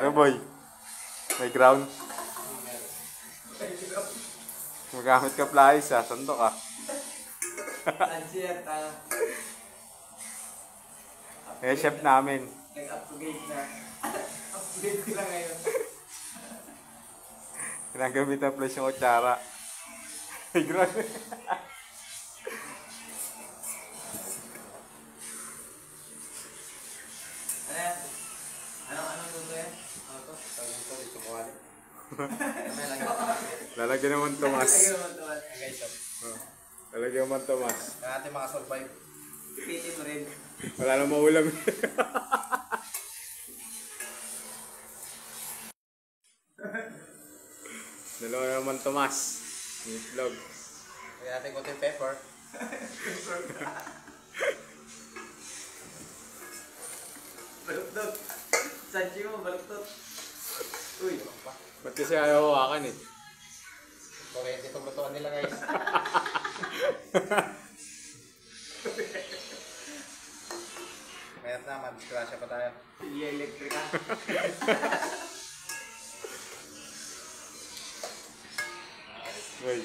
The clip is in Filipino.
Ano boy? May ground? Magamit ka flies ha, sandok ka. Eh, chef namin. Nag-upgrade na. Upgrade ko lang ngayon. Ginagamit ang flash yung kutsara. May ground. Ano yan? Anong luto yan? Ano to? Tawag ko, ito kuwali. Lalagyan naman Tomas. Lalagyan naman Tomas. Guys, Lalagyan naman Tomas. kaya natin makasurvive. Ipitin mo rin. Wala na maulam. Dalawa naman Tomas. Itlog. Kaya natin konting pepper. Baluktot. Sanji mo, baluktot. Uy, pa. Ba't kasi ayaw hawakan eh? Correct itong lutuan nila guys. Mayroon naman, disgrasya pa tayo. Hindi electric ha. Uy.